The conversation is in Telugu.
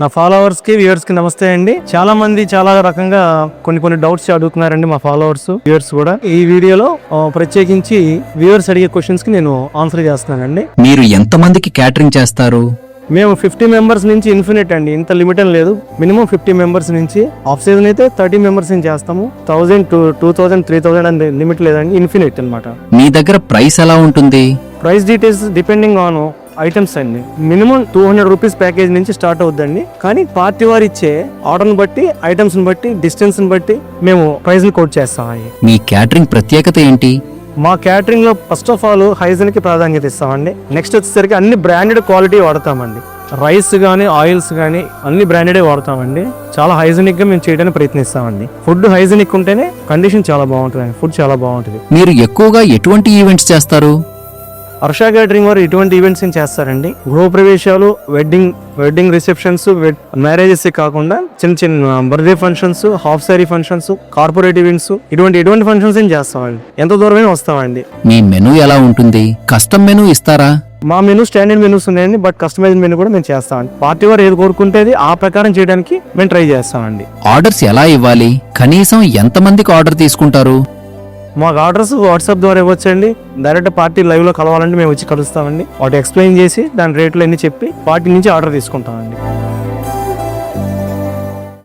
నా ఫాలోవర్స్ కి వ్యూవర్స్ కి నమస్తే అండి. చాలా మంది చాలా రకంగా కొన్ని డౌట్స్ అడుగుతున్నారండి మా ఫాలోవర్స్ వ్యూవర్స్ కూడా. ఈ వీడియోలో ప్రత్యేకించి వ్యూవర్స్ అడిగే క్వశ్చన్స్ కి నేను ఆన్సర్ చేస్తున్నానండి. మీరు ఎంత మందికి క్యాటరింగ్ చేస్తారు? మేము 50 మెంబర్స్ నుంచి ఇన్ఫినిట్ అండి, ఇంత లిమిట్ అని లేదు. మినిమం 50 మెంబర్స్ నుంచి, ఆఫ్ సీజన్ అయితే 30 మెంబర్స్ నుంచి చేస్తాము. 1000 to 2000 3000 అని లిమిట్ లేదండి, ఇన్ఫినిట్ అన్నమాట. మీ దగ్గర ప్రైస్ ఎలా ఉంటుంది? Price details depending on items అండి. మినిమం 200 రూపీస్ ప్యాకేజ్ నుంచి స్టార్ట్ అవుద్దండి. కానీ పార్టీ వారు ఇచ్చే ఆర్డర్ని బట్టి, ఐటమ్స్ ని బట్టి, డిస్టెన్స్ ని బట్టి మేము ప్రైస్ ని కోట్ చేస్తామండి. మీ క్యాటరింగ్ ప్రత్యేకత ఏంటి? మా క్యాటరింగ్ లో ఫస్ట్ ఆఫ్ ఆల్ హైజీన్ కి ప్రాధాన్యత ఇస్తామండి. నెక్స్ట్ వచ్చేసరికి అన్ని బ్రాండెడ్ క్వాలిటీ వాడతామండి. రైస్ కానీ ఆయిల్స్ కానీ అన్ని బ్రాండెడే వాడతామండి. చాలా హైజీనిక్ గా మేము చేయడానికి ప్రయత్నిస్తామండి. ఫుడ్ హైజీనిక్ ఉంటేనే కండిషన్ చాలా బాగుంటుంది, ఫుడ్ చాలా బాగుంటుంది. మీరు ఎక్కువగా ఎటువంటి ఈవెంట్స్ చేస్తారు? హర్ష క్యాటరింగ్ వారు ఇటువంటి ఈవెంట్స్ చేస్తారండి. గృహప్రవేశాలు, వెడ్డింగ్ రిసెప్షన్స్, మ్యారేజెస్ కాకుండా చిన్న birthday functions, half sorry functions, corporate events, ఇటువంటి ఫంక్షన్స్ చేస్తామండి. ఎంత దూరమైనా వస్తామండి. మీ మెనూ ఎలా ఉంటుంది? కస్టమ్ మెనూ ఇస్తారా? మా మెనూ స్టాండర్డ్ మెనూస్ ఉన్నాయండి, బట్ కస్టమైజ్ మెనూ కూడా మేము చేస్తామండి. పార్టీ వారు ఏది కోరుకుంటేది ఆ ప్రకారం చేయడానికి మేము ట్రై చేస్తామండి. ఆర్డర్స్ ఎలా ఇవ్వాలి? కనీసం ఎంత మందికి ఆర్డర్ తీసుకుంటారు? మాకు ఆర్డర్స్ వాట్సాప్ ద్వారా ఇవ్వచ్చండి. డైరెక్ట్ పార్టీ లైవ్ లో కలవాలంటే మేము వచ్చి కలుస్తామండి. వాటి ఎక్స్ప్లెయిన్ చేసి దాని రేట్లు అన్ని చెప్పి పార్టీ నుంచి ఆర్డర్ తీసుకుంటామండి.